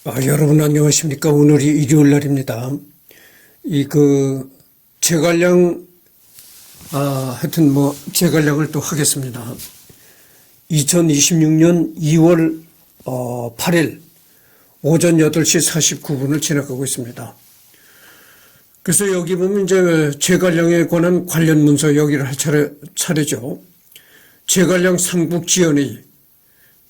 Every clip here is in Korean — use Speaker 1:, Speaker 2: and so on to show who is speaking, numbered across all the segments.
Speaker 1: 여러분 안녕하십니까? 오늘이 일요일 날입니다. 제갈량, 하여튼 제갈량을 또 하겠습니다. 2026년 2월 8일 오전 8시 49분을 지나가고 있습니다. 그래서 여기 보면 이제 제갈량에 관한 관련 문서 여기를 할 차례죠. 제갈량 삼국지연의,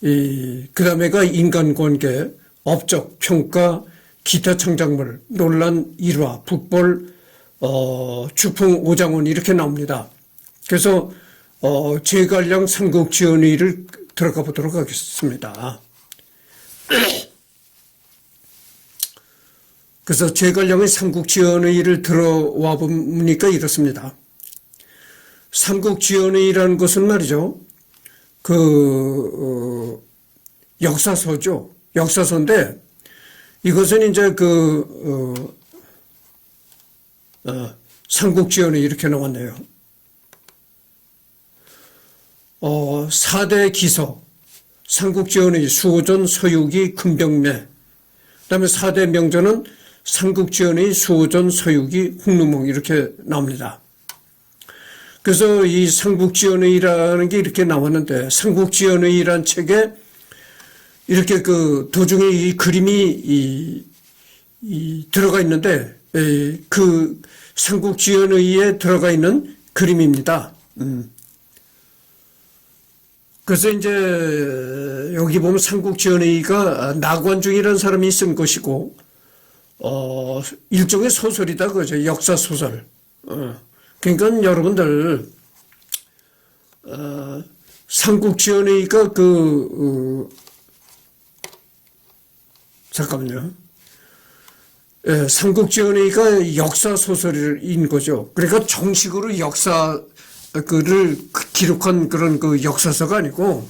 Speaker 1: 그 다음에가 인간관계, 업적, 평가, 기타 창작물, 논란 1화, 북벌, 주풍 오장원 이렇게 나옵니다. 그래서 제갈량 삼국지연의를 들어가 보도록 하겠습니다. 그래서 제갈량의 삼국지연의를 들어와 보니까 이렇습니다. 삼국지연의라는 것은 말이죠. 역사서죠. 역사서인데 이것은 이제 삼국지연의 이렇게 나왔네요. 4대 기서, 삼국지연의 수호전, 서유기, 금병매. 그다음에 4대 명전은 삼국지연의 수호전, 서유기, 홍루몽 이렇게 나옵니다. 그래서 이 삼국지연의라는 게 이렇게 나왔는데 삼국지연의란 책에 이렇게 도중에 이 그림이 들어가 있는데 그 삼국지연의에 들어가 있는 그림입니다. 그래서 이제 여기 보면 삼국지연의가 나관중이라는 사람이 쓴 것이고 일종의 소설이다 그죠. 역사 소설. 그러니까 여러분들 삼국지연의가 잠깐만요. 삼국지연의가 역사 소설인 거죠. 그러니까 정식으로 역사를 기록한 그런 역사서가 아니고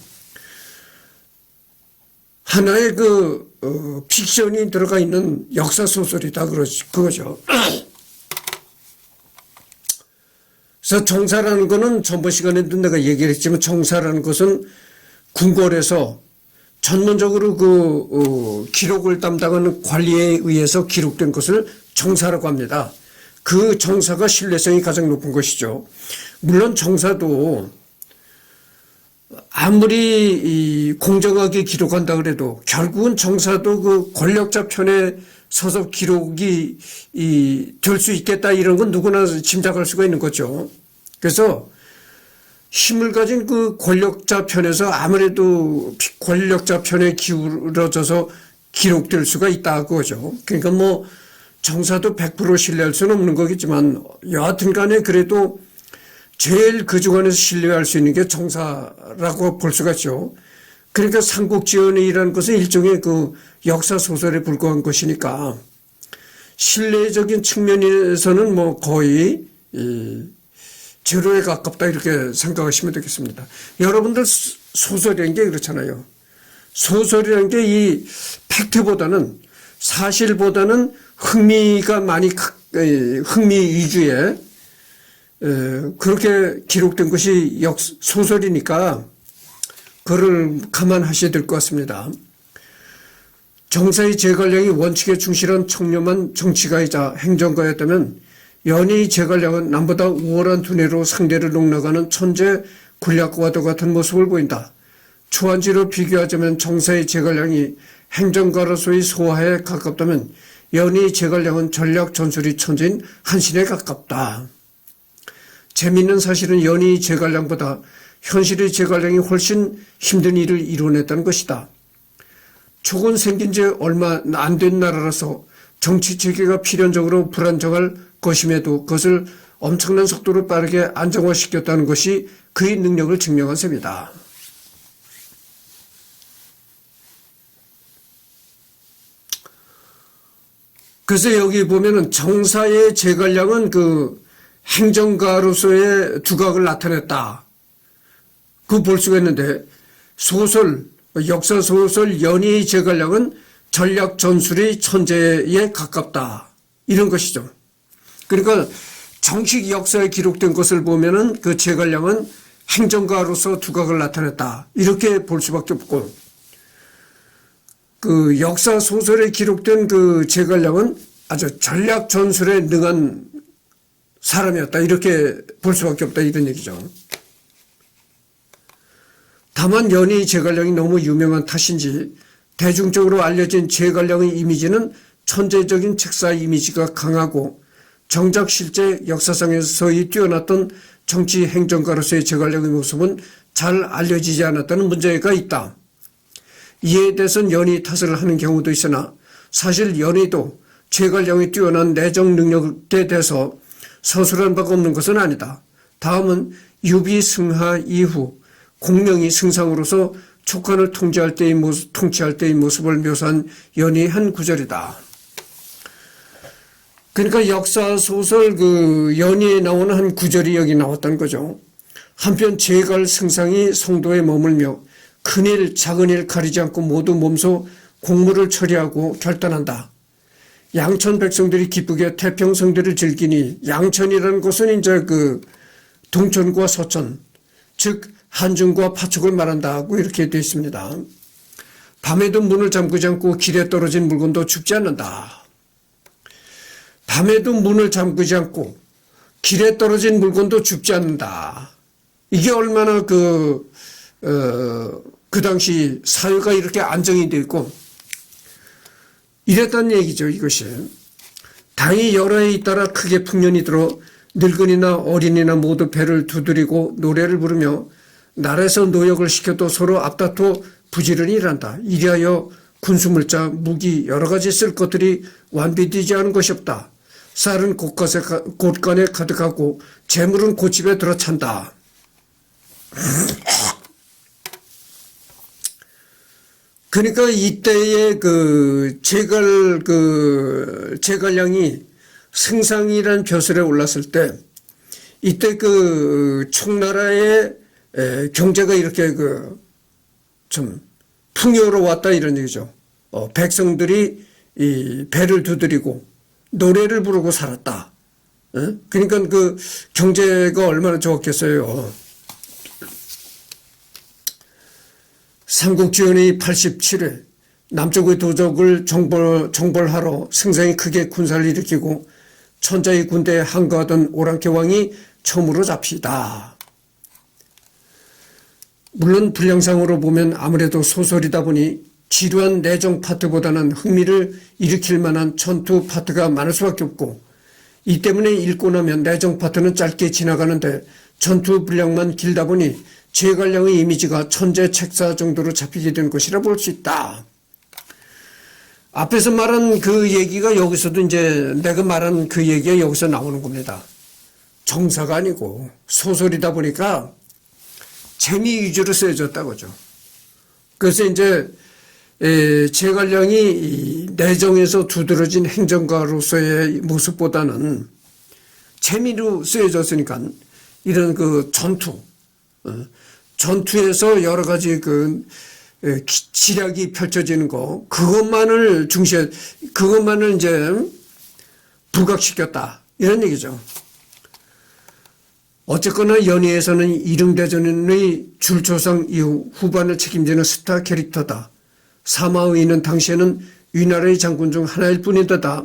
Speaker 1: 하나의 픽션이 들어가 있는 역사 소설이다 그거죠. 그래서 정사라는 거는 전번 시간에도 내가 얘기를 했지만 정사라는 것은 궁궐에서 전문적으로 기록을 담당하는 관리에 의해서 기록된 것을 정사라고 합니다. 그 정사가 신뢰성이 가장 높은 것이죠. 물론 정사도 아무리 공정하게 기록한다 그래도 결국은 정사도 권력자 편에 서서 기록이 될 수 있겠다 이런 건 누구나 짐작할 수가 있는 거죠. 그래서 힘을 가진 권력자 편에서 아무래도 권력자 편에 기울어져서 기록될 수가 있다 그거죠. 그러니까 정사도 100% 신뢰할 수는 없는 거겠지만 여하튼 간에 그래도 제일 그 중간에서 신뢰할 수 있는 게 정사라고 볼 수가 있죠. 그러니까 삼국지연의라는 것은 일종의 역사 소설에 불과한 것이니까 신뢰적인 측면에서는 거의 제로에 가깝다 이렇게 생각하시면 되겠습니다. 여러분들 소설이라는 게 그렇잖아요. 소설이라는 게 이 팩트보다는 사실보다는 흥미가 많이 흥미 위주의 그렇게 기록된 것이 소설이니까 그걸 감안하셔야 될 것 같습니다. 정사의 제갈량이 원칙에 충실한 청렴한 정치가이자 행정가였다면 연희 제갈량은 남보다 우월한 두뇌로 상대를 농락하는 천재 군략과도 같은 모습을 보인다. 초안지로 비교하자면 정사의 제갈량이 행정가로서의 소화에 가깝다면 연희 제갈량은 전략 전술이 천재인 한신에 가깝다. 재미있는 사실은 연희 제갈량보다 현실의 제갈량이 훨씬 힘든 일을 이뤄냈다는 것이다. 초군 생긴 지 얼마 안 된 나라라서 정치 체계가 필연적으로 불안정할 것임에도 그것을 엄청난 속도로 빠르게 안정화시켰다는 것이 그의 능력을 증명한 셈이다. 그래서 여기 보면은 정사의 제갈량은 행정가로서의 두각을 나타냈다. 그거 볼 수가 있는데 소설, 역사소설 연희 제갈량은 전략 전술의 천재에 가깝다. 이런 것이죠. 그러니까 정식 역사에 기록된 것을 보면은 그 제갈량은 행정가로서 두각을 나타냈다. 이렇게 볼 수밖에 없고 그 역사 소설에 기록된 그 제갈량은 아주 전략 전술에 능한 사람이었다. 이렇게 볼 수밖에 없다. 이런 얘기죠. 다만 연희 제갈량이 너무 유명한 탓인지 대중적으로 알려진 제갈량의 이미지는 천재적인 책사 이미지가 강하고 정작 실제 역사상에서의 뛰어났던 정치 행정가로서의 제갈량의 모습은 잘 알려지지 않았다는 문제가 있다. 이에 대해서는 연희 탓을 하는 경우도 있으나 사실 연희도 제갈량의 뛰어난 내정 능력에 대해서 서술한 바가 없는 것은 아니다. 다음은 유비 승하 이후 공명이 승상으로서 촉한을 통치할 때의 모습을 묘사한 연희의 한 구절이다. 그러니까 역사 소설 그 연희에 나오는 한 구절이 여기 나왔다는 거죠. 한편 제갈 승상이 성도에 머물며 큰일 작은일 가리지 않고 모두 몸소 공무를 처리하고 결단한다. 양천 백성들이 기쁘게 태평성대를 즐기니 양천이라는 곳은 이제 그 동천과 서천, 즉 한중과 파축을 말한다고 이렇게 되어 있습니다. 밤에도 문을 잠그지 않고 길에 떨어진 물건도 줍지 않는다. 밤에도 문을 잠그지 않고 길에 떨어진 물건도 줍지 않는다. 이게 얼마나 그 당시 사회가 이렇게 안정이 되어 있고 이랬다는 얘기죠. 이것이. 당이 열화에 잇따라 크게 풍년이 들어 늙은이나 어린이나 모두 배를 두드리고 노래를 부르며 날에서 노역을 시켜도 서로 앞다투어 부지런히 일한다. 이리하여 군수물자, 무기 여러 가지 쓸 것들이 완비되지 않은 것이 없다. 쌀은 곳간에 가득하고 재물은 고집에 들어찬다. 그러니까 이때의 제갈량이 승상이라는 벼슬에 올랐을 때 이때 총나라의 경제가 이렇게 좀 풍요로웠다 이런 얘기죠. 백성들이 이 배를 두드리고 노래를 부르고 살았다. 그러니까 경제가 얼마나 좋았겠어요. 삼국지연의 87회 남쪽의 도적을 정벌하러 승상이 크게 군사를 일으키고 천자의 군대에 항거하던 오랑캐 왕이 처음으로 잡히다. 물론 분량상으로 보면 아무래도 소설이다 보니 지루한 내정 파트보다는 흥미를 일으킬 만한 전투 파트가 많을 수밖에 없고 이 때문에 읽고 나면 내정 파트는 짧게 지나가는데 전투 분량만 길다 보니 제갈량의 이미지가 천재 책사 정도로 잡히게 된 것이라 볼 수 있다. 앞에서 말한 그 얘기가 여기서도 이제 내가 말한 그 얘기가 여기서 나오는 겁니다. 정사가 아니고 소설이다 보니까 재미 위주로 쓰여졌다고 하죠. 그래서 이제 제갈량이 내정에서 두드러진 행정가로서의 모습보다는 재미로 쓰여졌으니까 이런 전투에서 여러 가지 지략이 펼쳐지는 거, 그것만을 이제 부각시켰다. 이런 얘기죠. 어쨌거나 연희에서는 이릉대전의 줄초상 이후 후반을 책임지는 스타 캐릭터다. 사마의인은 당시에는 위나라의 장군 중 하나일 뿐인데다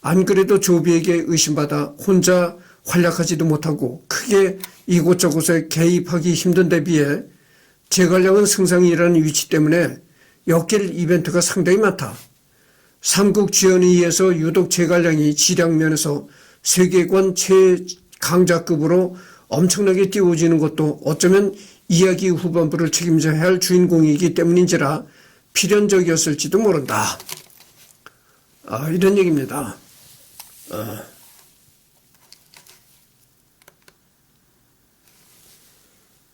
Speaker 1: 안 그래도 조비에게 의심받아 혼자 활약하지도 못하고 크게 이곳저곳에 개입하기 힘든 데 비해 제갈량은 승상이라는 위치 때문에 엮일 이벤트가 상당히 많다. 삼국지연의에서 유독 제갈량이 지략면에서 세계관 최강자급으로 엄청나게 띄워지는 것도 어쩌면 이야기 후반부를 책임져야 할 주인공이기 때문인지라 필연적이었을지도 모른다. 이런 얘기입니다.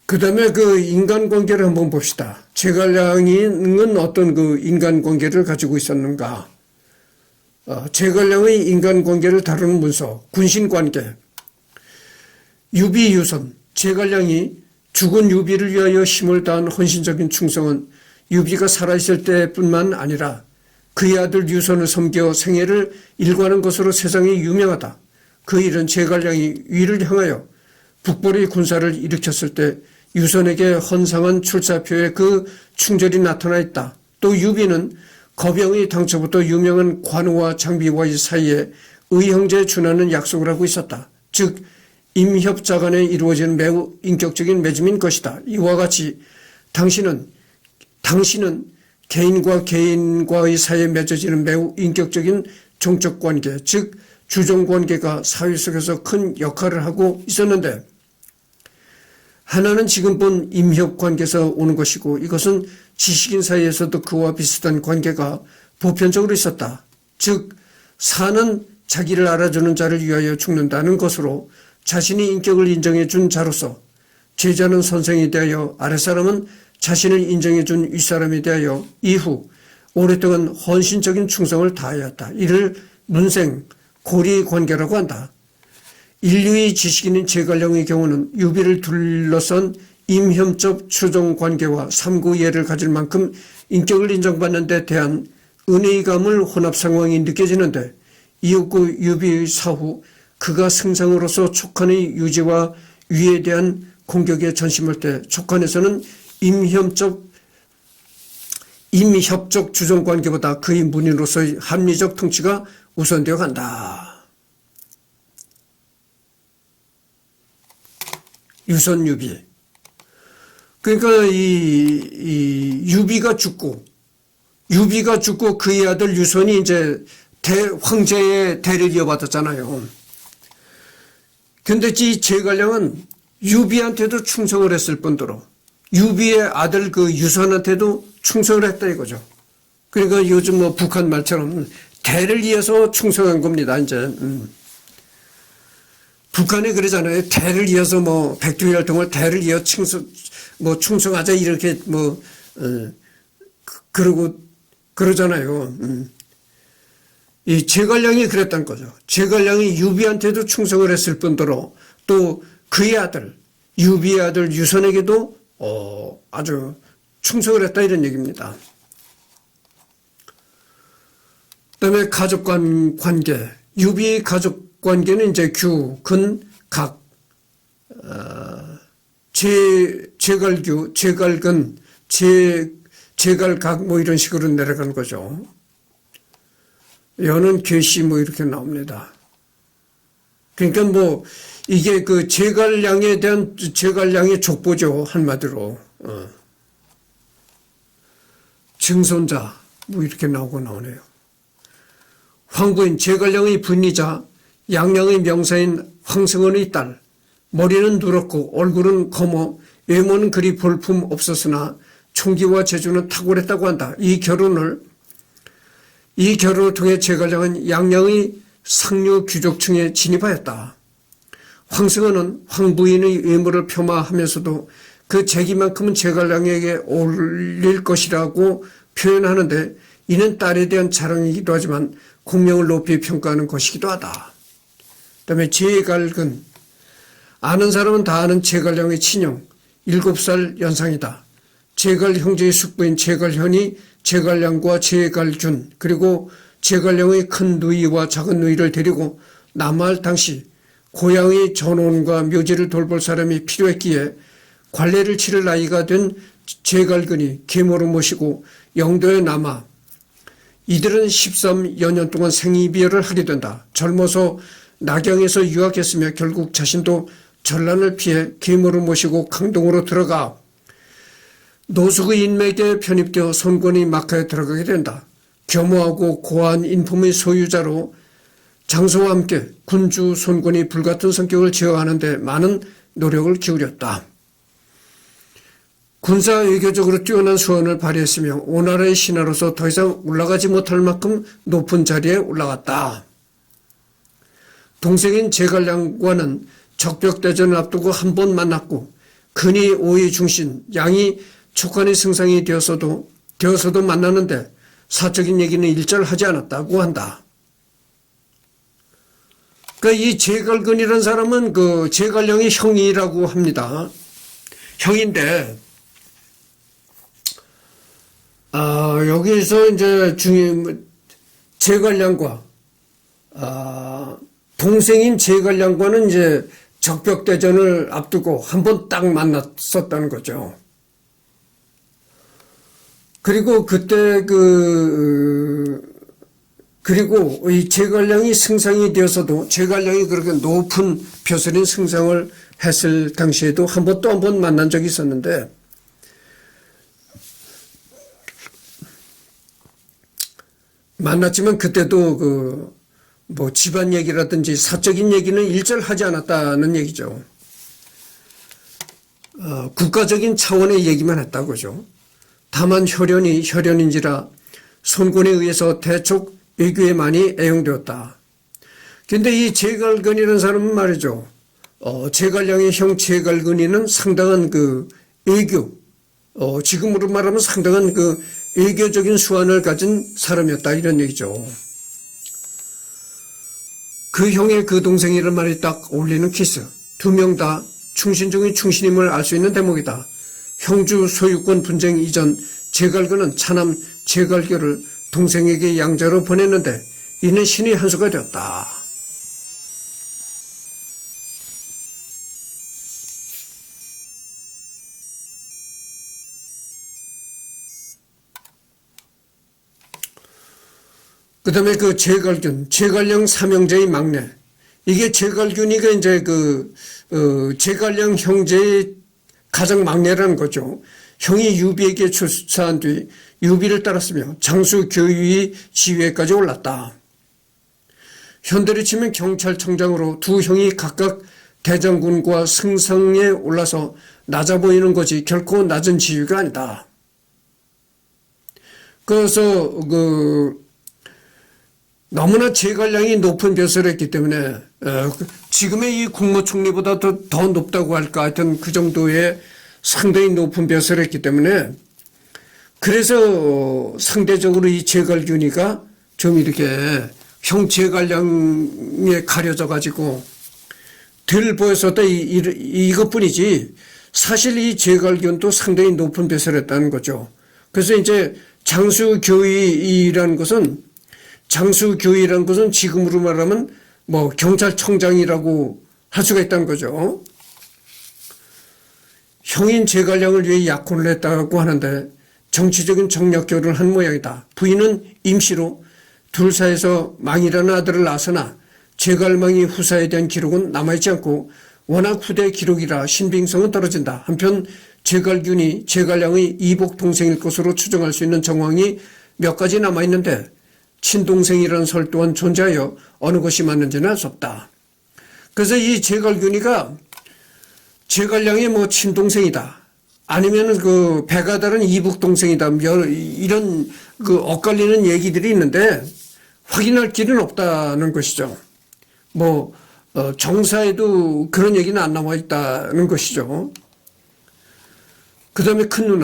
Speaker 1: 그 다음에 인간관계를 한번 봅시다. 제갈량은 어떤 인간관계를 가지고 있었는가. 제갈량의 인간관계를 다루는 문서, 군신관계. 유비유선, 제갈량이 죽은 유비를 위하여 힘을 다한 헌신적인 충성은 유비가 살아있을 때뿐만 아니라 그의 아들 유선을 섬겨 생애를 일과하는 것으로 세상에 유명하다. 그 일은 제갈량이 위를 향하여 북벌의 군사를 일으켰을 때 유선에게 헌상한 출사표에 그 충절이 나타나 있다. 또 유비는 거병이 당초부터 유명한 관우와 장비와의 사이에 의형제에 준하는 약속을 하고 있었다. 즉 임협자 간에 이루어지는 매우 인격적인 맺음인 것이다. 이와 같이 당신은 개인과 개인과의 사이에 맺어지는 매우 인격적인 종적 관계, 즉 주종 관계가 사회 속에서 큰 역할을 하고 있었는데, 하나는 지금 본 임협 관계에서 오는 것이고, 이것은 지식인 사이에서도 그와 비슷한 관계가 보편적으로 있었다. 즉 사는 자기를 알아주는 자를 위하여 죽는다는 것으로 자신이 인격을 인정해 준 자로서 제자는 선생이 되어 아랫사람은 자신을 인정해 준 윗사람에 대하여 이후 오랫동안 헌신적인 충성을 다하였다. 이를 문생, 고리 관계라고 한다. 인류의 지식인인 제갈량의 경우는 유비를 둘러선 임협적 추종 관계와 삼구예를 가질 만큼 인격을 인정받는 데 대한 은혜의 감을 혼합 상황이 느껴지는데, 이윽고 유비의 사후 그가 승상으로서 촉한의 유지와 위에 대한 공격에 전심할 때 촉한에서는 임협적 주종관계보다 그의 문인으로서의 합리적 통치가 우선되어 간다. 유선 유비. 그러니까 이 유비가 죽고 그의 아들 유선이 이제 황제의 대를 이어받았잖아요. 근데 이 제갈량은 유비한테도 충성을 했을 뿐더러 유비의 아들 그 유선한테도 충성을 했다 이거죠. 그러니까 요즘 뭐 북한 말처럼 대를 이어서 충성한 겁니다. 이제 북한이 그러잖아요. 대를 이어서 뭐 백두혈통을 대를 이어 충성하자 이렇게 그러고 그러잖아요. 이 제갈량이 그랬던 거죠. 제갈량이 유비한테도 충성을 했을 뿐더러 또 그의 아들 유비의 아들 유선에게도 아주 충성을 했다 이런 얘기입니다. 그다음에 가족 관계. 유비의 가족 관계는 이제 규, 근, 각, 제갈규, 제갈근, 제갈각 뭐 이런 식으로 내려가는 거죠. 여는 계시 뭐 이렇게 나옵니다. 그러니까 뭐 이게 그 제갈량에 대한 제갈량의 족보죠. 한마디로. 증손자 뭐 이렇게 나오네요. 황부인 제갈량의 분이자 양양의 명사인 황승원의 딸. 머리는 누렇고 얼굴은 검어 외모는 그리 볼품 없었으나 총기와 재주는 탁월했다고 한다. 이 결혼을 통해 제갈량은 양양의 상류 귀족층에 진입하였다. 황승원은 황부인의 외모를 폄하하면서도 그 재기만큼은 제갈량에게 어울릴 것이라고 표현하는데, 이는 딸에 대한 자랑이기도 하지만 공명을 높이 평가하는 것이기도 하다. 그다음에 제갈근. 아는 사람은 다 아는 제갈량의 친형, 7살 연상이다. 제갈 형제의 숙부인 제갈현이 제갈량과 제갈균 그리고 제갈량의 큰 누이와 작은 누이를 데리고 남하할 당시 고향의 전원과 묘지를 돌볼 사람이 필요했기에 관례를 치를 나이가 된 제갈근이 계모로 모시고 영도에 남아 이들은 13여 년 동안 생이비열을 하게 된다. 젊어서 낙양에서 유학했으며 결국 자신도 전란을 피해 계모로 모시고 강동으로 들어가 노숙의 인맥에 편입되어 손권이 막하에 들어가게 된다. 겸허하고 고한 인품의 소유자로 장소와 함께 군주 손권이 불같은 성격을 제어하는 데 많은 노력을 기울였다. 군사 외교적으로 뛰어난 수완을 발휘했으며 오나라의 신하로서 더 이상 올라가지 못할 만큼 높은 자리에 올라갔다. 동생인 제갈량과는 적벽대전을 앞두고 한 번 만났고 근이 오의 중신, 양이 촉간의 승상이 되어서도 만나는데 사적인 얘기는 일절하지 않았다고 한다. 그러니까 이 제갈근이라는 사람은 그 제갈량의 형이라고 합니다. 형인데, 여기서 이제 제갈량과, 동생인 제갈량과는 이제 적벽대전을 앞두고 한 번 딱 만났었다는 거죠. 그리고 그때 그리고 이 제갈량이 승상이 되어서도 제갈량이 그렇게 높은 벼슬인 승상을 했을 당시에도 한 번 만난 적이 있었는데, 만났지만 그때도 뭐 집안 얘기라든지 사적인 얘기는 일절 하지 않았다는 얘기죠. 국가적인 차원의 얘기만 했다고죠. 다만 혈연인지라 손권에 의해서 대촉 외교에 많이 애용되었다. 근데 이 제갈근이라는 사람은 말이죠. 제갈량의 형 제갈근이는 상당한 외교, 지금으로 말하면 상당한 외교적인 수완을 가진 사람이었다, 이런 얘기죠. 그 형의 그 동생이란 말이 딱 어울리는 케이스. 두 명 다 충신 중의 충신임을 알 수 있는 대목이다. 형주 소유권 분쟁 이전 제갈근은 차남 제갈교를 동생에게 양자로 보냈는데 이는 신의 한 수가 되었다. 그 다음에 제갈량 삼형제의 막내. 이게 제갈균이가 이제 제갈량 형제의 가장 막내라는 거죠. 형이 유비에게 출사한 뒤 유비를 따랐으며 장수 교유의 지위에까지 올랐다. 현대로 치면 경찰청장으로 두 형이 각각 대장군과 승상에 올라서 낮아 보이는 것이 결코 낮은 지위가 아니다. 그래서 너무나 제갈량이 높은 벼슬을 했기 때문에 지금의 이 국무총리보다 더 높다고 할까, 하여튼 그 정도의 상당히 높은 벼슬을 했기 때문에, 그래서 상대적으로 이 제갈균이가 좀 이렇게 형 제갈량에 가려져 가지고 덜 보였었다, 이것뿐이지 사실 이 제갈균도 상당히 높은 벼슬을 했다는 거죠. 그래서 이제 장수교의라는 것은 지금으로 말하면 뭐 경찰청장이라고 할 수가 있다는 거죠. 형인 제갈량을 위해 약혼을 했다고 하는데 정치적인 정략결혼을 한 모양이다. 부인은 임시로 둘 사이에서 망이라는 아들을 낳았으나 제갈망이 후사에 대한 기록은 남아있지 않고 워낙 후대 기록이라 신빙성은 떨어진다. 한편 제갈균이 제갈량의 이복 동생일 것으로 추정할 수 있는 정황이 몇 가지 남아있는데 친동생이라는 설 또한 존재하여 어느 것이 맞는지는 알 수 없다. 그래서 이 제갈균이가 제갈량의 뭐 친동생이다, 아니면은 배가 다른 이북 동생이다, 이런 엇갈리는 얘기들이 있는데 확인할 길은 없다는 것이죠. 정사에도 그런 얘기는 안 나와 있다는 것이죠. 그 다음에 큰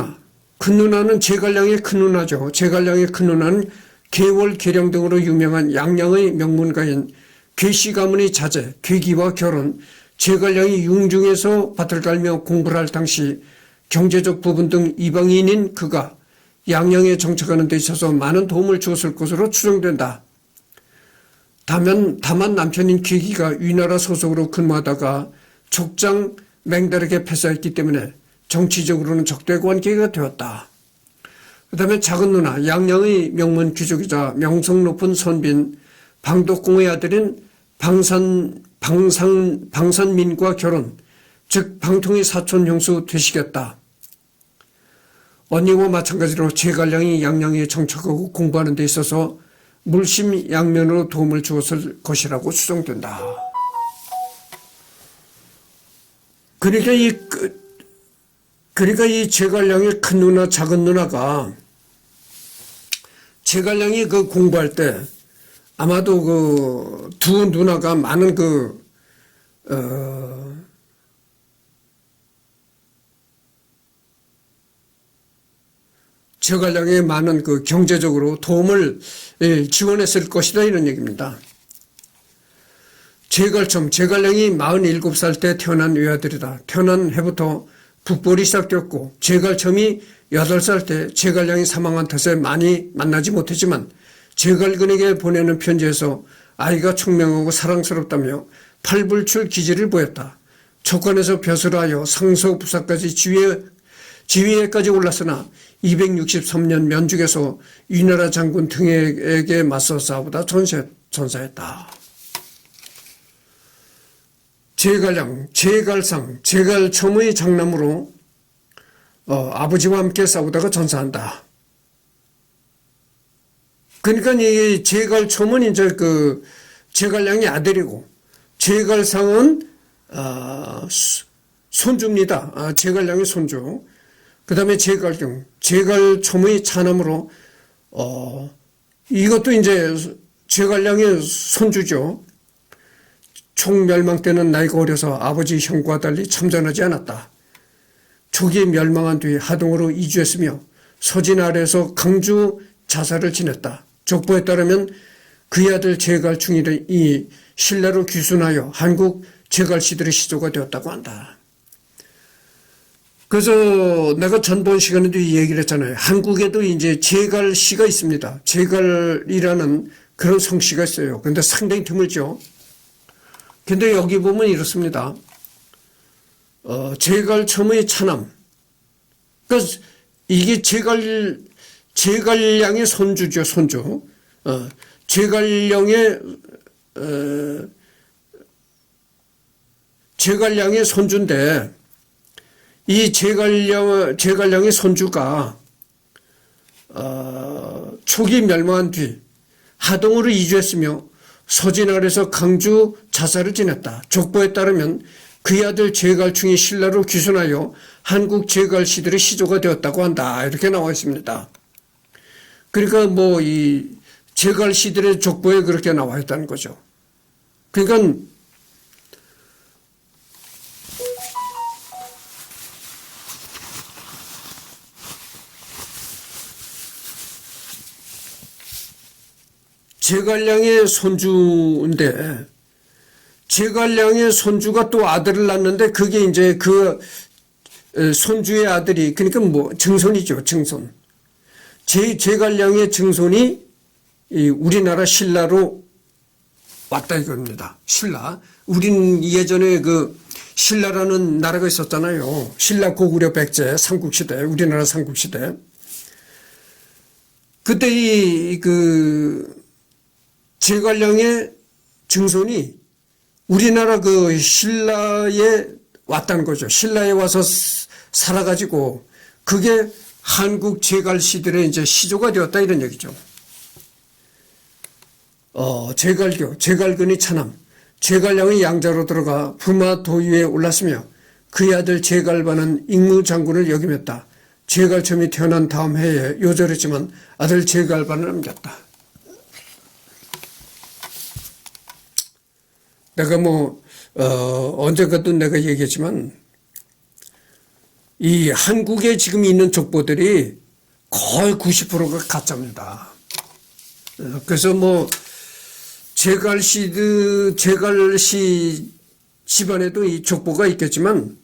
Speaker 1: 누나는 제갈량의 큰 누나죠. 제갈량의 큰 누나는 계월, 계령 등으로 유명한 양양의 명문가인 괴씨 가문의 자제, 괴기와 결혼, 제갈량이 융중에서 밭을 갈며 공부를 할 당시 경제적 부분 등 이방인인 그가 양양에 정착하는 데 있어서 많은 도움을 주었을 것으로 추정된다. 다만 남편인 괴기가 위나라 소속으로 근무하다가 족장 맹달에게 패사했기 때문에 정치적으로는 적대 관계가 되었다. 그 다음에 작은 누나, 양양의 명문 귀족이자 명성 높은 선빈 방독공의 아들인 방산민과 결혼, 즉 방통의 사촌 형수 되시겠다. 언니와 마찬가지로 제갈량이 양양에 정착하고 공부하는 데 있어서 물심양면으로 도움을 주었을 것이라고 추정된다. 그러니까 이 제갈량의 큰 누나, 작은 누나가 제갈량이 공부할 때 아마도 두 누나가 많은 제갈량에 많은 경제적으로 도움을 지원했을 것이다, 이런 얘기입니다. 제갈량이 47살 때 태어난 외아들이다. 태어난 해부터 북벌이 시작되었고 제갈첨이 8살 때 제갈량이 사망한 탓에 많이 만나지 못했지만 제갈근에게 보내는 편지에서 아이가 총명하고 사랑스럽다며 팔불출 기질을 보였다. 촉관에서 벼슬하여 상서부사까지 지위에까지 올랐으나 263년 면죽에서 위나라 장군 등에게 맞서 싸우다 전사했다. 제갈량, 제갈상, 제갈첨의 장남으로 아버지와 함께 싸우다가 전사한다. 그러니까 이 제갈첨은 이제 그 제갈량의 아들이고, 제갈상은 손주입니다. 제갈량의 손주. 그 다음에 제갈경, 제갈첨의 차남으로 이것도 이제 제갈량의 손주죠. 총멸망 때는 나이가 어려서 아버지 형과 달리 참전하지 않았다. 초기에 멸망한 뒤 하동으로 이주했으며 서진 아래에서 강주 자사를 지냈다. 족보에 따르면 그의 아들 제갈충이 신라로 귀순하여 한국 제갈씨들의 시조가 되었다고 한다. 그래서 내가 전번 시간에도 이 얘기를 했잖아요. 한국에도 이제 제갈씨가 있습니다. 제갈이라는 그런 성씨가 있어요. 그런데 상당히 드물죠. 근데 여기 보면 이렇습니다. 제갈첨의 차남. 그러니까 이게 제갈량의 손주죠, 손주. 제갈량의 손주인데, 이 제갈량의 손주가, 초기 멸망한 뒤 하동으로 이주했으며, 서진 아래에서 강주 자사를 지냈다. 족보에 따르면 그의 아들 제갈충이 신라로 귀순하여 한국 제갈씨들의 시조가 되었다고 한다. 이렇게 나와 있습니다. 그러니까 뭐 이 제갈씨들의 족보에 그렇게 나와 있다는 거죠. 그러니까 제갈량의 손주인데, 제갈량의 손주가 또 아들을 낳는데, 그게 이제 그 손주의 아들이, 그러니까 뭐 증손이죠, 증손. 제갈량의 증손이 우리나라 신라로 왔다 이겁니다. 신라. 우린 예전에 그 신라라는 나라가 있었잖아요. 신라 고구려 백제 삼국시대, 우리나라 삼국시대. 그때 제갈량의 증손이 우리나라 그 신라에 왔다는 거죠. 신라에 와서 살아가지고 그게 한국 제갈씨들의 이제 시조가 되었다 이런 얘기죠. 제갈근이 차남, 제갈량의 양자로 들어가 부마 도위에 올랐으며 그의 아들 제갈반은 임무장군을 역임했다. 제갈첨이 태어난 다음 해에 요절했지만 아들 제갈반을 남겼다. 내가 언젠가도 내가 얘기했지만, 이 한국에 지금 있는 족보들이 거의 90%가 가짜입니다. 그래서 제갈씨 집안에도 이 족보가 있겠지만,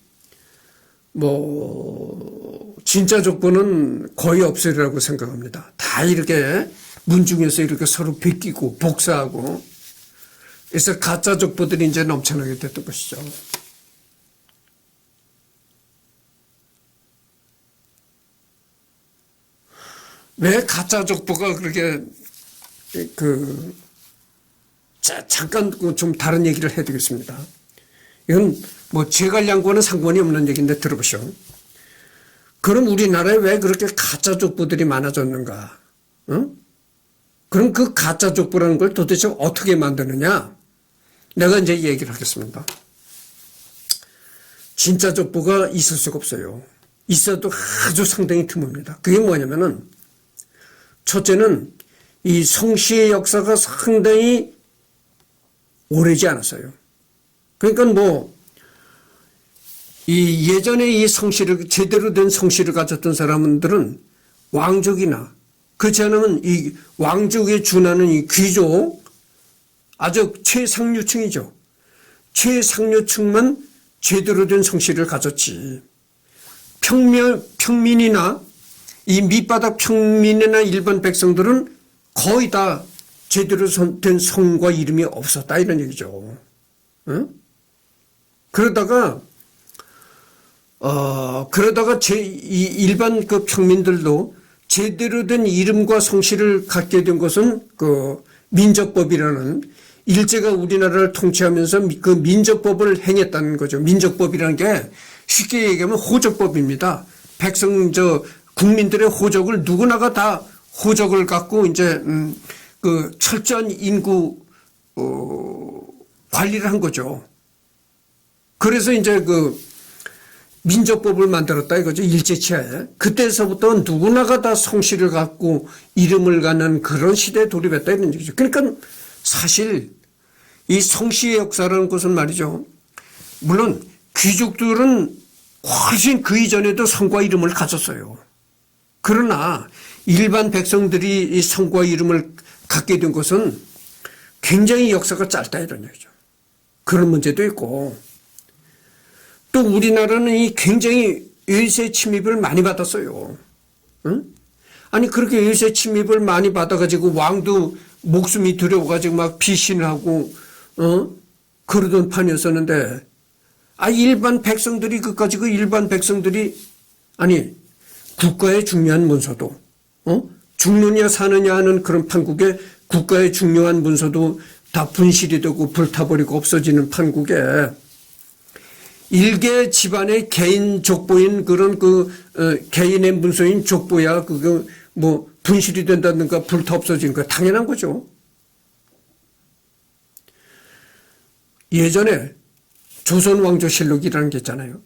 Speaker 1: 진짜 족보는 거의 없으리라고 생각합니다. 다 이렇게 문중에서 이렇게 서로 베끼고 복사하고, 그래서 가짜 족보들이 이제 넘쳐나게 됐던 것이죠. 왜 가짜 족보가 그렇게 잠깐 좀 다른 얘기를 해드리겠습니다. 이건 제갈량과는 상관이 없는 얘기인데 들어보시오. 그럼 우리나라에 왜 그렇게 가짜 족보들이 많아졌는가? 응? 그럼 그 가짜 족보라는 걸 도대체 어떻게 만드느냐? 내가 이제 얘기를 하겠습니다. 진짜 족보가 있을 수가 없어요. 있어도 아주 상당히 드뭅니다. 그게 뭐냐면은, 첫째는 이 성씨의 역사가 상당히 오래지 않았어요. 그러니까 이 예전에 이 성씨를, 제대로 된 성씨를 가졌던 사람들은 왕족이나, 그렇지 않으면 이 왕족에 준하는 이 귀족, 아주 최상류층이죠. 최상류층만 제대로 된 성씨를 가졌지. 평민이나 이 밑바닥 평민이나 일반 백성들은 거의 다 제대로 된 성과 이름이 없었다 이런 얘기죠. 응? 그러다가 그러다가 이 일반 그 평민들도 제대로 된 이름과 성씨를 갖게 된 것은 그 민족법이라는 일제가 우리나라를 통치하면서 그 민족법을 행했다는 거죠. 민족법이라는 게 쉽게 얘기하면 호적법입니다. 국민들의 호적을 누구나가 다 호적을 갖고 이제 그 철저한 인구 관리를 한 거죠. 그래서 이제 그 민족법을 만들었다 이거죠. 일제치하에. 그때서부터 누구나가 다 성씨를 갖고 이름을 갖는 그런 시대에 돌입했다 이런 얘기죠. 그러니까 사실 이 성씨의 역사라는 것은 말이죠. 물론 귀족들은 훨씬 그 이전에도 성과 이름을 가졌어요. 그러나 일반 백성들이 이 성과 이름을 갖게 된 것은 굉장히 역사가 짧다 이런 얘기죠. 그런 문제도 있고 또 우리나라는 이 굉장히 외세 침입을 많이 받았어요. 응? 아니 그렇게 외세 침입을 많이 받아가지고 왕도 목숨이 두려워가지고 막 피신하고 그러던 판이었었는데 일반 백성들이 그까지 그 일반 백성들이 아니 국가의 중요한 문서도 죽느냐 사느냐 하는 그런 판국에 국가의 중요한 문서도 다 분실이 되고 불타버리고 없어지는 판국에 일개 집안의 개인 족보인 그런 개인의 문서인 족보야 뭐 분실이 된다든가 불타 없어지는 거 당연한 거죠. 예전에 조선왕조실록이라는 게 있잖아요.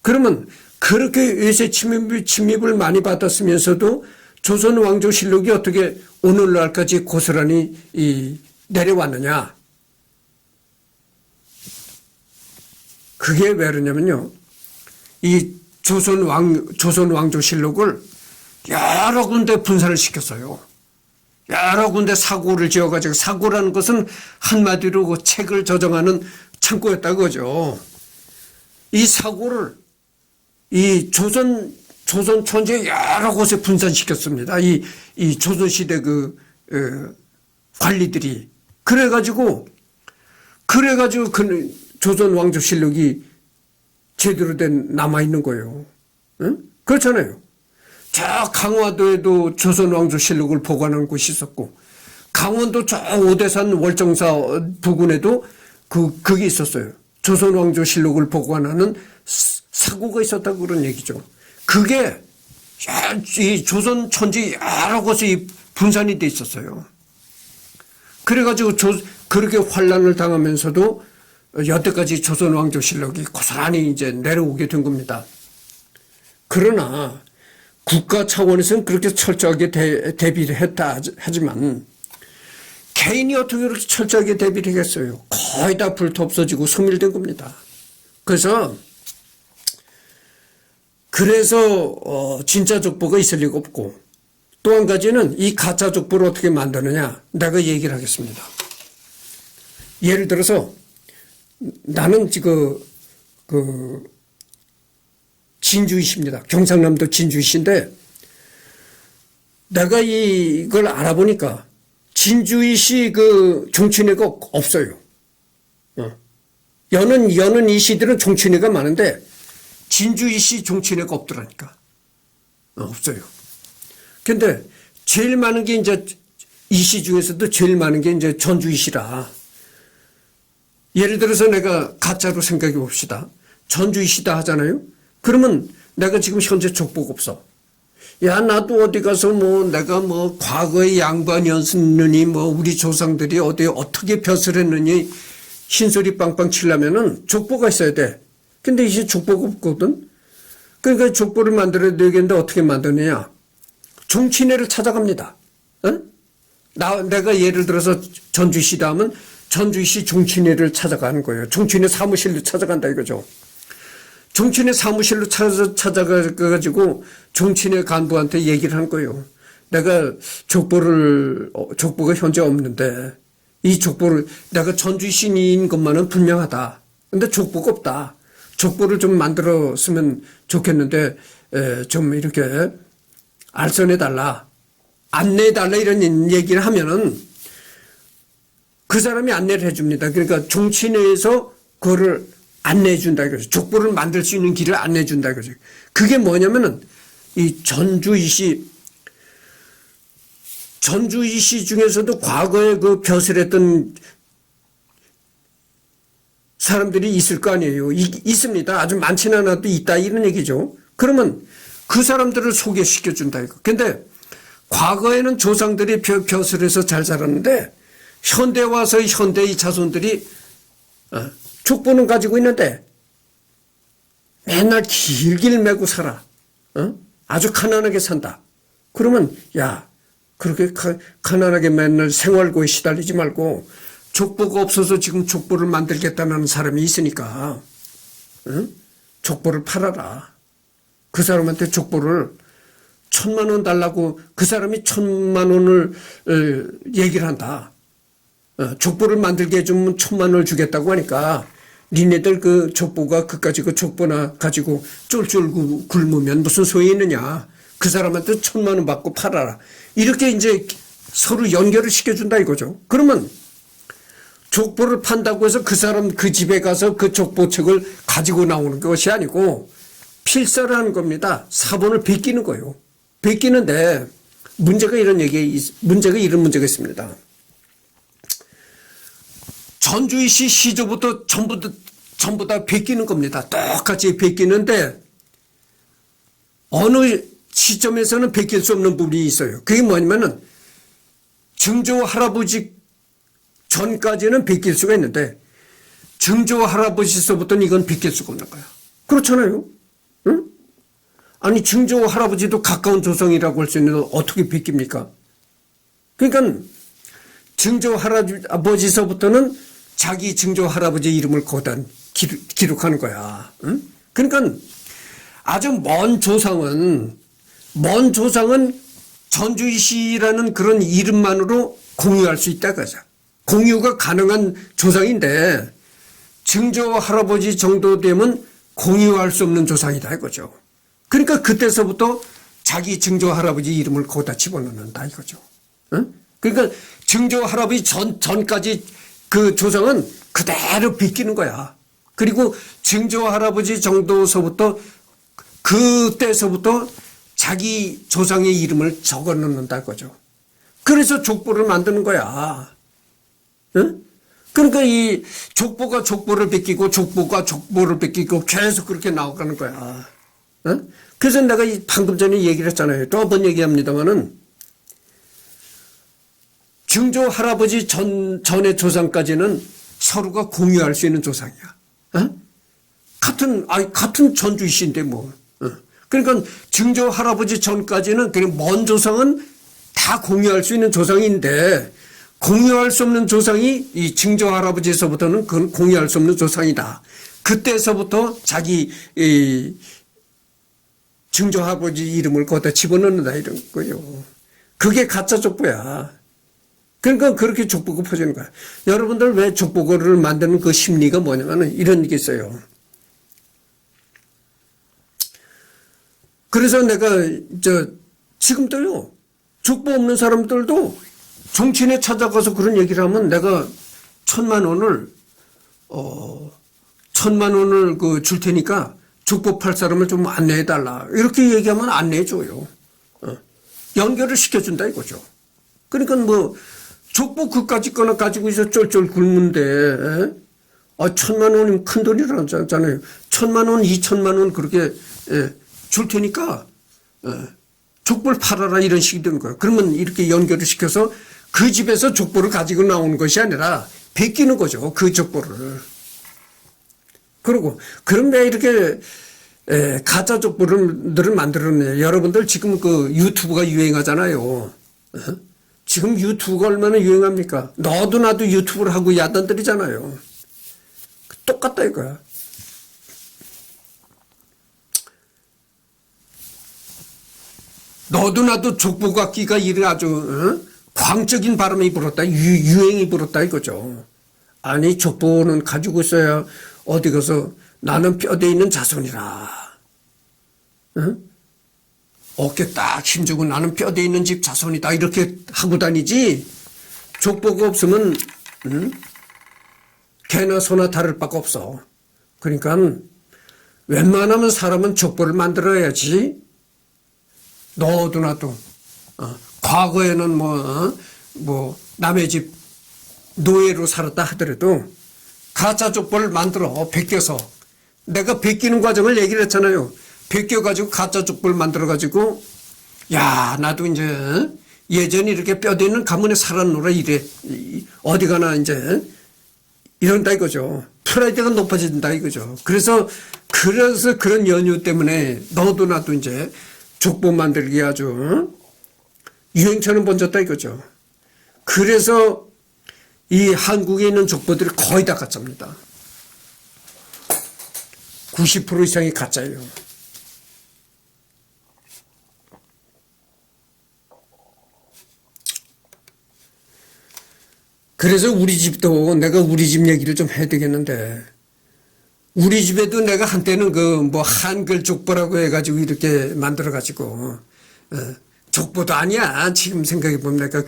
Speaker 1: 그러면 그렇게 외세 침입을 많이 받았으면서도 조선왕조실록이 어떻게 오늘날까지 고스란히 내려왔느냐. 그게 왜 그러냐면요. 이 조선왕조실록을 여러 군데 분산을 시켰어요. 여러 군데 사고를 지어가지고 사고라는 것은 한마디로 그 책을 저장하는 창고였다 그거죠. 이 사고를 이 조선 천지의 여러 곳에 분산시켰습니다. 이 조선시대 관리들이. 그래가지고 그 조선왕조실록이 제대로 된 남아있는 거예요. 응? 그렇잖아요. 저 강화도에도 조선왕조실록을 보관한 곳이 있었고, 강원도 저 오대산 월정사 부근에도 그게 있었어요. 조선왕조실록을 보관하는 사고가 있었다고 그런 얘기죠. 그게 이 조선 천지 여러 곳에 분산이 돼 있었어요. 그래가지고 그렇게 환란을 당하면서도 여태까지 조선왕조실록이 고스란히 이제 내려오게 된 겁니다. 그러나 국가 차원에서는 그렇게 철저하게 대비를 했다 하지만 개인이 어떻게 그렇게 철저하게 대비를 하겠어요. 거의 다 불타 없어지고 소멸된 겁니다. 그래서 진짜 족보가 있을 리가 없고 또 한 가지는 이 가짜 족보를 어떻게 만드느냐 내가 얘기를 하겠습니다. 예를 들어서 나는 지금 진주이시입니다. 경상남도 진주이시인데 내가 이걸 알아보니까 진주이시 종친회가 없어요. 여는 이시들은 종친회가 많은데 진주이시 종친회가 없더라니까. 없어요. 근데 제일 많은 게 이제 이시 중에서도 제일 많은 게 이제 전주이시라. 예를 들어서 내가 가짜로 생각해 봅시다. 전주이시다 하잖아요. 그러면 내가 지금 현재 족보가 없어. 야, 나도 어디 가서 내가 과거에 양반이었느니 우리 조상들이 어떻게 벼슬 했느니 흰소리 빵빵 치려면은 족보가 있어야 돼. 근데 이제 족보가 없거든. 그러니까 족보를 만들어야 되겠는데 어떻게 만드느냐. 종친회를 찾아갑니다. 내가 예를 들어서 전주시다 하면 전주시 종친회를 찾아가는 거예요. 종친회 사무실로 찾아간다 이거죠. 종친회 사무실로 찾아가가지고 종친회 간부한테 얘기를 한 거예요. 내가 족보가 현재 없는데 이 족보를 내가 전주시인 것만은 분명하다. 근데 족보가 없다. 족보를 좀 만들었으면 좋겠는데 좀 이렇게 알선해달라. 안내해달라 이런 얘기를 하면은 그 사람이 안내를 해줍니다. 그러니까 종친회에서 그거를 안내해준다 이거죠. 족보를 만들 수 있는 길을 안내해준다 이거죠. 그게 뭐냐면은 이 전주이시 중에서도 과거에 그 벼슬했던 사람들이 있을 거 아니에요. 있습니다. 아주 많지는 않아도 있다 이런 얘기죠. 그러면 그 사람들을 소개시켜준다 이거. 근데 과거에는 조상들이 벼슬해서 잘 살았는데 현대 와서 현대의 자손들이 족보는 가지고 있는데 맨날 길길 메고 살아. 아주 가난하게 산다. 그러면 야 그렇게 가난하게 맨날 생활고에 시달리지 말고 족보가 없어서 지금 족보를 만들겠다는 사람이 있으니까 족보를 팔아라. 그 사람한테 족보를 1,000만 원 달라고 그 사람이 1,000만 원을 얘기를 한다. 족보를 만들게 해주면 1,000만 원을 주겠다고 하니까 니네들 그 족보가 그까지 그 족보나 가지고 쫄쫄 굶으면 무슨 소용이 있느냐. 그 사람한테 1,000만 원 받고 팔아라. 이렇게 이제 서로 연결을 시켜준다 이거죠. 그러면 족보를 판다고 해서 그 사람 그 집에 가서 그 족보책을 가지고 나오는 것이 아니고 필사를 하는 겁니다. 사본을 베끼는 거예요. 베끼는데 문제가 이런 문제가 있습니다. 전주이시 시조부터 전부 다 베끼는 겁니다. 똑같이 베끼는데 어느 시점에서는 베낄 수 없는 부분이 있어요. 그게 뭐냐면은 증조 할아버지 전까지는 베낄 수가 있는데 증조 할아버지서부터는 이건 베낄 수가 없는 거야. 그렇잖아요. 응? 아니 증조 할아버지도 가까운 조상이라고 할 수 있는데 어떻게 베낍니까? 그러니까 증조 할아버지서부터는 자기 증조 할아버지 이름을 거기다 기록하는 거야. 응? 그러니까 아주 먼 조상은 전주이시라는 그런 이름만으로 공유할 수 있다 그죠. 공유가 가능한 조상인데 증조 할아버지 정도 되면 공유할 수 없는 조상이다 이거죠. 그러니까 그때서부터 자기 증조 할아버지 이름을 거기다 집어넣는다 이거죠. 응? 그러니까 증조 할아버지 전까지 그 조상은 그대로 비끼는 거야. 그리고 증조 할아버지 정도서부터 그때서부터 자기 조상의 이름을 적어 놓는다 거죠. 그래서 족보를 만드는 거야. 응? 그러니까 이 족보가 족보를 베끼고 족보가 족보를 베끼고 계속 그렇게 나오가는 거야. 응? 그래서 내가 방금 전에 얘기를 했잖아요. 또 한 번 얘기합니다만은 증조 할아버지 전의 조상까지는 서로가 공유할 수 있는 조상이야. 응? 같은 전주이신데 뭐. 그러니까 증조 할아버지 전까지는 그냥 먼 조상은 다 공유할 수 있는 조상인데 공유할 수 없는 조상이 이 증조 할아버지에서부터는 그건 공유할 수 없는 조상이다. 그때서부터 자기 이 증조 할아버지 이름을 거기다 집어넣는다 이런 거예요. 그게 가짜 족보야. 그러니까 그렇게 족보가 퍼지는 거야. 여러분들 왜 족보를 만드는 그 심리가 뭐냐면 이런 게 있어요. 그래서 내가 지금도요 족보 없는 사람들도 정치인에 찾아가서 그런 얘기를 하면 내가 1,000만 원을 줄 테니까 족보 팔 사람을 좀 안내해 달라 이렇게 얘기하면 안내해 줘요. 연결을 시켜준다 이거죠. 그러니까 뭐 족보 그까짓 거나 가지고 있어 쫄쫄 굶는데 1,000만 원이면 큰 돈이라잖아요. 1,000만 원, 2,000만 원 그렇게 줄 테니까 족보를 팔아라 이런 식이 되는 거예요. 그러면 이렇게 연결을 시켜서 그 집에서 족보를 가지고 나오는 것이 아니라 베끼는 거죠. 그 족보를. 그리고 그럼 왜 이렇게 가짜 족보를 만들었냐. 여러분들 지금 그 유튜브가 유행하잖아요. 지금 유튜브가 얼마나 유행합니까? 너도 나도 유튜브를 하고 야단들이잖아요. 똑같다 이거야. 너도 나도 족보 갖기가 이래 아주 광적인 바람이 불었다. 유행이 불었다 이거죠. 아니 족보는 가지고 있어야 어디 가서 나는 뼈대 있는 자손이라. 어깨 딱 힘주고 나는 뼈대 있는 집 자손이다 이렇게 하고 다니지. 족보가 없으면 개나 소나 다를 바가 없어. 그러니까 웬만하면 사람은 족보를 만들어야지. 너도 나도 과거에는 뭐 남의 집 노예로 살았다 하더라도 가짜 족보를 만들어 베껴서 내가 베끼는 과정을 얘기를 했잖아요. 베껴가지고 가짜 족보를 만들어가지고 야 나도 이제 예전에 이렇게 뼈대 있는 가문에 살았노라 이래 어디 가나 이제 이런다 이거죠. 프라이드가 높아진다 이거죠. 그래서 그런 연유 때문에 너도 나도 이제 족보 만들기 아주 유행처럼 번졌다 이거죠. 그래서 이 한국에 있는 족보들이 거의 다 가짜입니다. 90% 이상이 가짜예요. 그래서 우리 집도 내가 우리 집 얘기를 좀 해야 되겠는데 우리 집에도 내가 한때는 그 뭐 한글 족보라고 해가지고 이렇게 만들어가지고 족보도 아니야. 지금 생각해보면 내가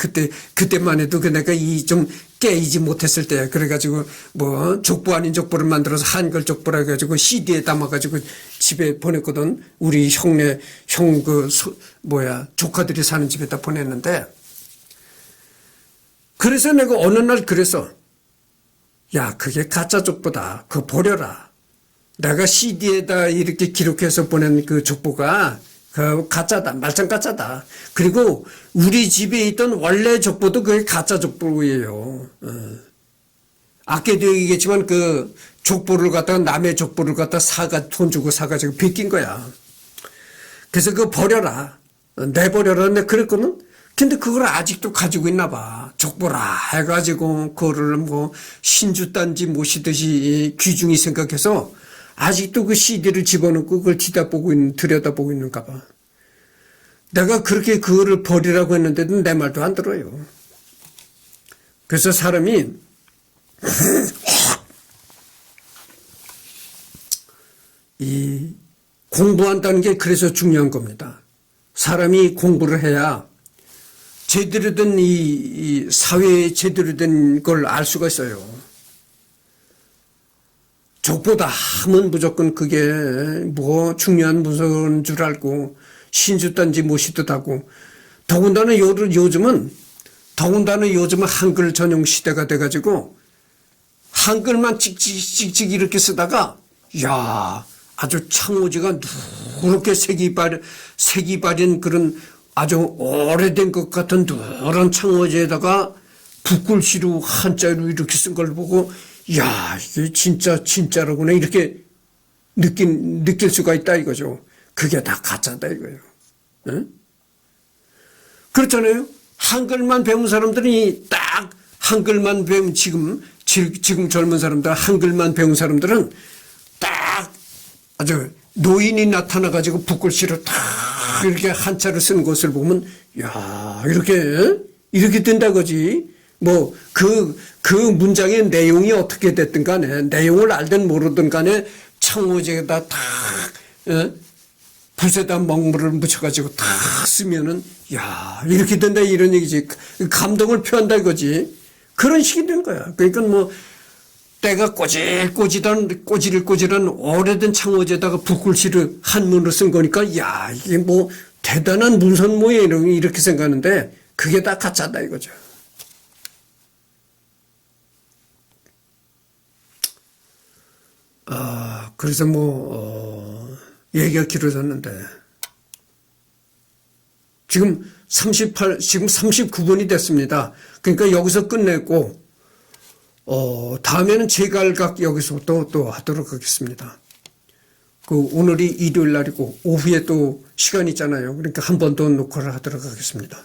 Speaker 1: 그때만 해도 그 내가 좀 깨이지 못했을 때 그래가지고 뭐 족보 아닌 족보를 만들어서 한글 족보라 해가지고 CD에 담아가지고 집에 보냈거든. 우리 조카들이 사는 집에다 보냈는데 그래서 내가 어느 날 그래서 야 그게 가짜 족보다. 그거 버려라. 내가 CD에다 이렇게 기록해서 보낸 그 족보가 그 가짜다. 말짱 가짜다. 그리고 우리 집에 있던 원래 족보도 그게 가짜 족보예요. 아까도 얘기했지만 그 족보를 갖다가 남의 족보를 갖다가 돈 주고 사가지고 베낀 거야. 그래서 그거 버려라. 내버려라. 내가 그랬거든. 근데 그걸 아직도 가지고 있나 봐. 족보라 해가지고 그거를 뭐 신주단지 모시듯이 귀중히 생각해서 아직도 그 CD를 집어넣고 그걸 들여다보고 있는가 봐. 내가 그렇게 그거를 버리라고 했는데도 내 말도 안 들어요. 그래서 사람이 이 공부한다는 게 그래서 중요한 겁니다. 사람이 공부를 해야 제대로 된 이 사회에 제대로 된 걸 알 수가 있어요. 족보다 하면 무조건 그게 뭐 중요한 문서인 줄 알고 신주단지 모시듯하고 더군다나 요즘은 한글 전용 시대가 돼가지고 한글만 찍찍 이렇게 쓰다가 야 아주 창호지가 누렇게 색이 바른 그런 아주 오래된 것 같은 노란 창호지에다가 붓글씨로 한자로 이렇게 쓴 걸 보고 야 이게 진짜로구나 이렇게 느낄 수가 있다 이거죠. 그게 다 가짜다 이거예요. 응? 그렇잖아요. 한글만 배운 사람들이 딱 한글만 배운 지금 젊은 사람들 한글만 배운 사람들은 딱 아주 노인이 나타나가지고 붓글씨로 딱 이렇게 한자를 쓴 것을 보면 야 이렇게 된다 거지. 뭐 그 문장의 내용이 어떻게 됐든 간에 내용을 알든 모르든 간에 창호지에다 딱 붓에다 먹물을 묻혀가지고 딱 쓰면은 야 이렇게 된다 이런 얘기지. 감동을 표한다 이거지. 그런 식이 된 거야. 그러니까 뭐 때가 꼬질꼬질한 오래된 창호지에다가 붓글씨를 한문으로 쓴 거니까 야 이게 뭐 대단한 문선모예요 이렇게 생각하는데 그게 다 가짜다 이거죠. 그래서 얘기가 길어졌는데 지금 39분이 됐습니다. 그러니까 여기서 끝냈고 다음에는 제갈각 여기서 또 하도록 하겠습니다. 오늘이 일요일 날이고 오후에 또 시간 있잖아요. 그러니까 한 번 더 녹화를 하도록 하겠습니다.